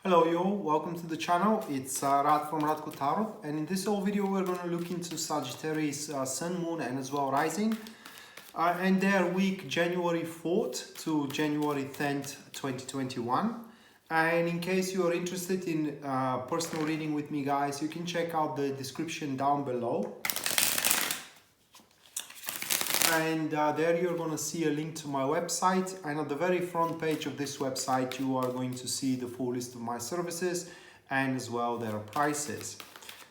Hello you all, welcome to the channel. It's Rad from Radko Tarot, and in this whole video we're going to look into Sagittarius Sun, Moon and as well Rising and their week January 4th to January 10th 2021. And in case you are interested in personal reading with me guys, you can check out the description down below. And there you're going to see a link to my website, and at the very front page of this website you are going to see the full list of my services and as well their prices.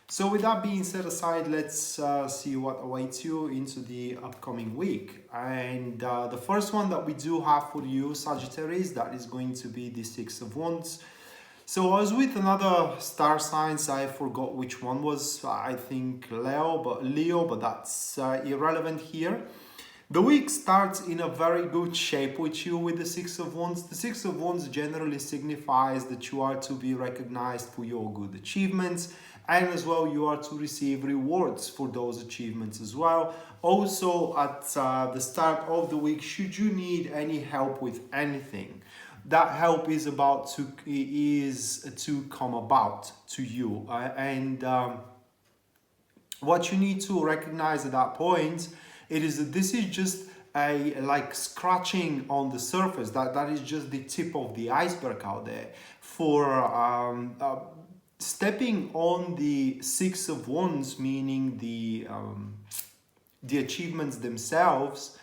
So with that being set aside, let's see what awaits you into the upcoming week. And the first one that we do have for you, Sagittarius, that is going to be the Six of Wands. So I was with another star signs, I forgot which one was, I think Leo, but that's irrelevant here. The week starts in a very good shape with you with the Six of Wands. The Six of Wands generally signifies that you are to be recognized for your good achievements, and as well you are to receive rewards for those achievements as well. Also at the start of the week, should you need any help with anything, that help is to come about to you. What you need to recognize at that point, it is that this is just a like scratching on the surface. That is just the tip of the iceberg out there. For stepping on the Six of Wands, meaning the achievements themselves,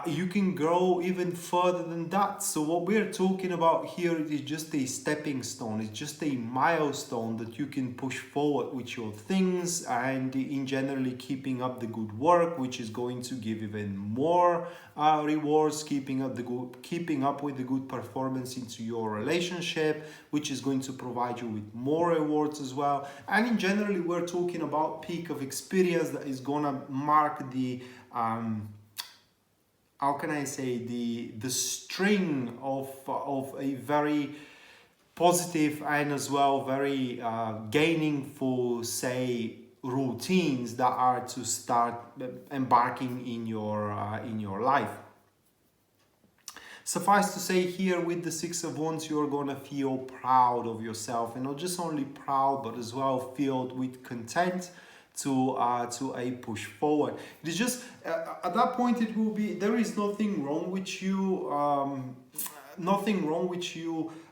you can grow even further than that. So what we're talking about here is just a stepping stone. It's just a milestone that you can push forward with your things, and in generally keeping up the good work, which is going to give even more rewards. Keeping up with the good performance into your relationship, which is going to provide you with more rewards as well. And in generally, we're talking about peak of experience that is gonna mark the how can I say, the string of a very positive and as well very gaining for, say, routines that are to start embarking in your life. Suffice to say, here with the Six of Wands, you're gonna feel proud of yourself, and not just only proud, but as well filled with content to a push forward. It is just at that point it will be, there is nothing wrong with you,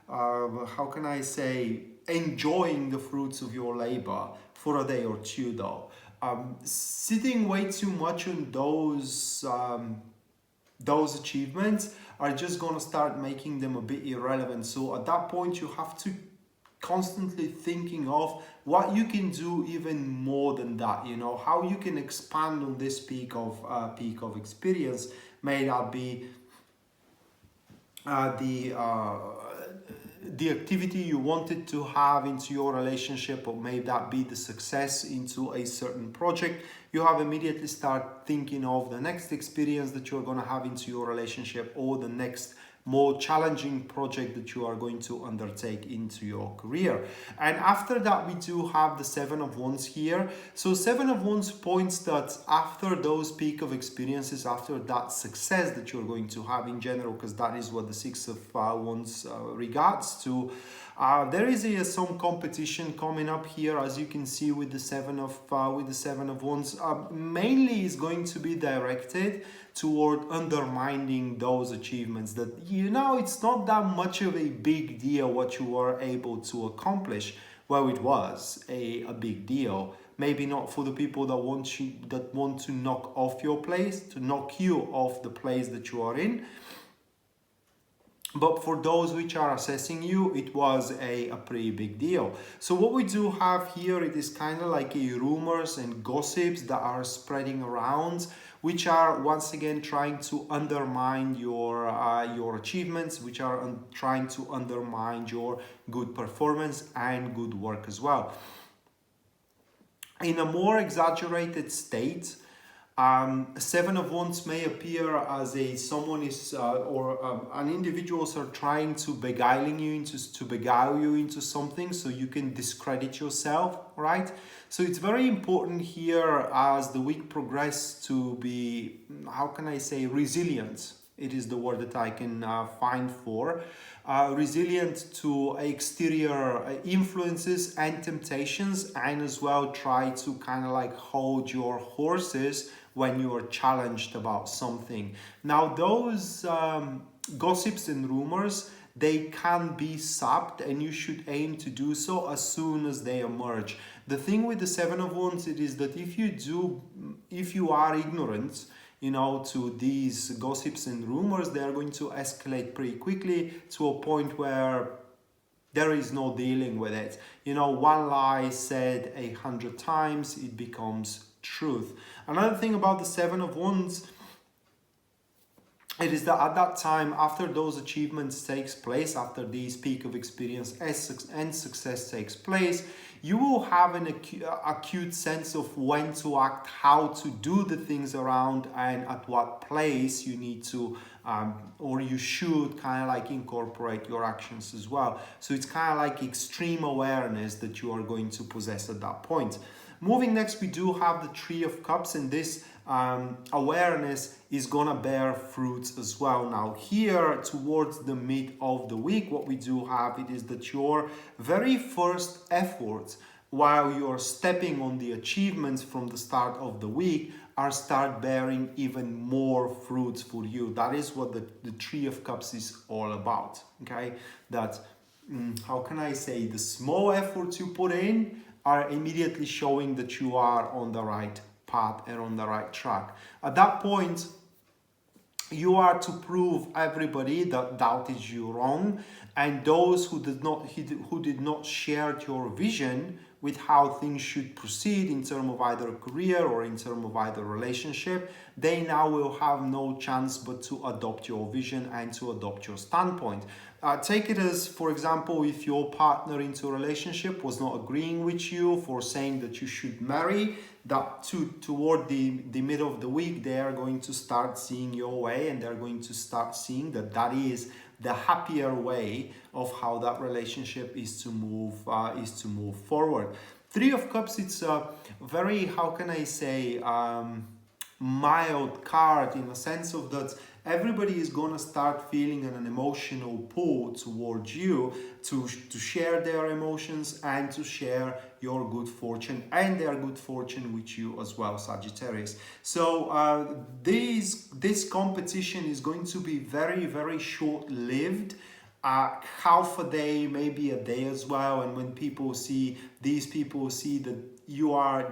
how can I say, enjoying the fruits of your labor for a day or two though. Sitting way too much on those achievements are just gonna start making them a bit irrelevant. So at that point you have to constantly thinking of what you can do even more than that, you know, how you can expand on this peak of experience. May that be the activity you wanted to have into your relationship, or may that be the success into a certain project. You have immediately start thinking of the next experience that you're going to have into your relationship, or the next more challenging project that you are going to undertake into your career. And after that, we do have the Seven of Wands here. So Seven of Wands points that after those peak of experiences, after that success that you're going to have in general, because that is what the Six of Wands regards to, there is some competition coming up here, as you can see with the Seven of Wands. Mainly is going to be directed toward undermining those achievements that, you know, it's not that much of a big deal what you were able to accomplish. Well, it was a big deal. Maybe not for the people that want to knock off your place, to knock you off the place that you are in. But for those which are assessing you, it was a pretty big deal. So what we do have here, it is kind of like a rumors and gossips that are spreading around, which are once again trying to undermine your achievements, which are trying to undermine your good performance and good work as well. In a more exaggerated state, Seven of Wands may appear as an individuals are trying to beguile you into something, so you can discredit yourself, right? So it's very important here as the week progresses to be, how can I say, resilient. It is the word that I can find for. resilient to exterior influences and temptations, and as well try to kind of like hold your horses when you are challenged about something. Now those gossips and rumors, they can be stopped, and you should aim to do so as soon as they emerge. The thing with the Seven of Wands, it is that if you are ignorant, to these gossips and rumors, they are going to escalate pretty quickly to a point where there is no dealing with it. One lie said 100 times, it becomes truth. Another thing about the Seven of Wands, it is that at that time, after those achievements takes place, after this peak of experience and success takes place, you will have an acute sense of when to act, how to do the things around, and at what place you need to or you should kind of like incorporate your actions as well. So it's kind of like extreme awareness that you are going to possess at that point. Moving next, we do have the Three of Cups, and this awareness is gonna bear fruits as well. Now here towards the mid of the week, what we do have, it is that your very first efforts while you're stepping on the achievements from the start of the week start bearing even more fruits for you. That is what the Three of Cups is all about. Okay, that how can I say, the small efforts you put in are immediately showing that you are on the right path and on the right track. At that point, you are to prove everybody that doubted you wrong, and those who did not share your vision with how things should proceed in terms of either career or in terms of either relationship, they now will have no chance but to adopt your vision and to adopt your standpoint. Take it as, for example, if your partner into a relationship was not agreeing with you for saying that you should marry, that toward the middle of the week, they are going to start seeing your way, and they're going to start seeing that is the happier way of how that relationship is to move forward. Three of Cups, it's a very, how can I say, mild card, in a sense of that everybody is gonna start feeling an emotional pull towards you to share their emotions and to share your good fortune and their good fortune with you as well, Sagittarius. So this competition is going to be very, very short-lived. Half a day, maybe a day as well. And when these people see that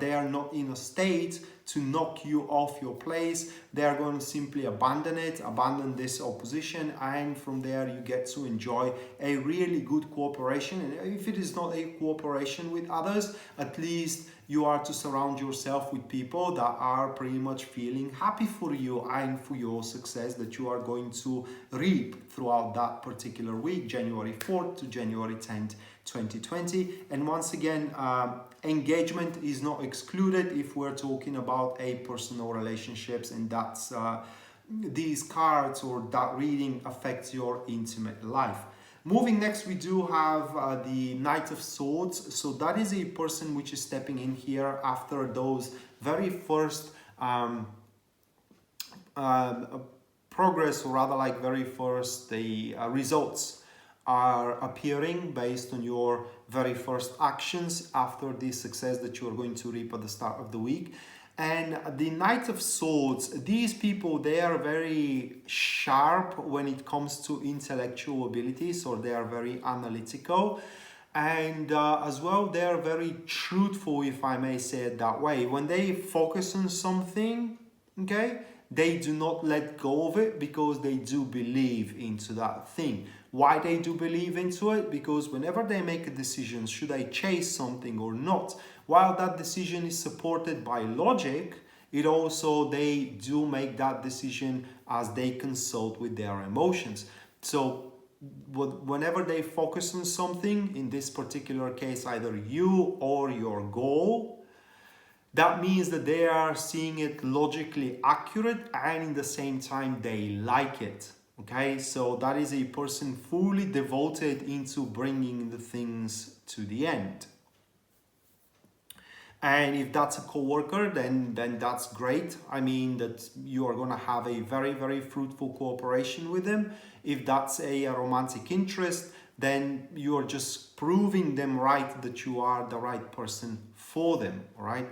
they are not in a state to knock you off your place, they are going to simply abandon this opposition, and from there you get to enjoy a really good cooperation. And if it is not a cooperation with others, at least you are to surround yourself with people that are pretty much feeling happy for you and for your success that you are going to reap throughout that particular week, January 4th to January 10th, 2020. And once again, engagement is not excluded if we're talking about a personal relationships, and that's these cards or that reading affects your intimate life. Moving next, we do have the Knight of Swords. So that is a person which is stepping in here after those very first progress, or rather like very first the results are appearing based on your very first actions after the success that you are going to reap at the start of the week. And the Knight of Swords, these people, they are very sharp when it comes to intellectual abilities, or they are very analytical. And as well, they are very truthful, if I may say it that way. When they focus on something, okay, they do not let go of it because they do believe into that thing. Why they do believe into it? Because whenever they make a decision, should I chase something or not, while that decision is supported by logic, they do make that decision as they consult with their emotions. So whenever they focus on something, in this particular case, either you or your goal, that means that they are seeing it logically accurate, and in the same time they like it. Okay, so that is a person fully devoted into bringing the things to the end. And if that's a co-worker, then that's great. I mean, that you are going to have a very, very fruitful cooperation with them. If that's a romantic interest, then you're just proving them right that you are the right person for them, right?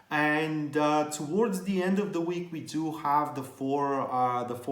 And towards the end of the week, we do have the four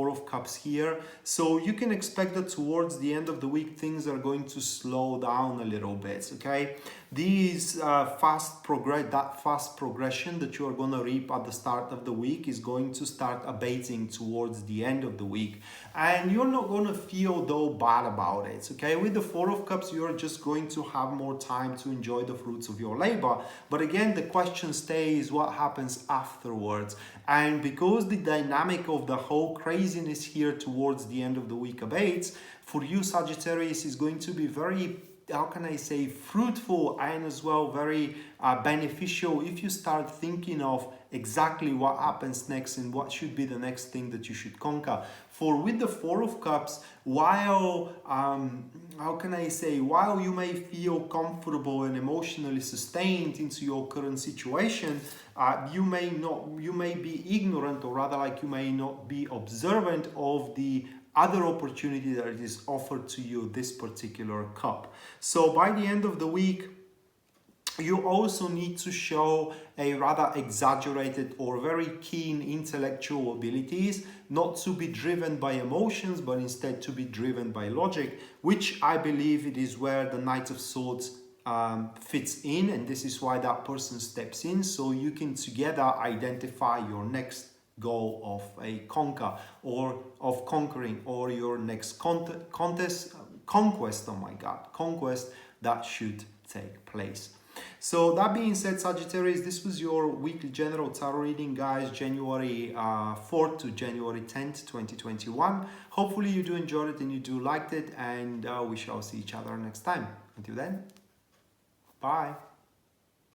of cups here. So you can expect that towards the end of the week, things are going to slow down a little bit. Okay, these fast progression that you are going to reap at the start of the week is going to start abating towards the end of the week, and you're not going to feel though bad about it. Okay, with the four of cups, you're just going to have more time to enjoy the fruits of your labor. But again, the question stays, what happens afterwards? And because the dynamic of the whole craziness here towards the end of the week abates, for you Sagittarius is going to be very, how can I say, fruitful and as well very beneficial if you start thinking of exactly what happens next and what should be the next thing that you should conquer. For with the four of cups, while how can I say, while you may feel comfortable and emotionally sustained into your current situation, you may be ignorant, or rather like you may not be observant of the other opportunity that is offered to you this particular cup. So by the end of the week, you also need to show a rather exaggerated or very keen intellectual abilities, not to be driven by emotions, but instead to be driven by logic, which I believe it is where the Knight of Swords fits in, and this is why that person steps in, so you can together identify your next goal of a conquering, or your next conquest that should take place. So that being said, Sagittarius, this was your weekly general tarot reading, guys, January 4th to January 10th, 2021. Hopefully you do enjoy it and you do liked it, and we shall see each other next time. Until then, bye.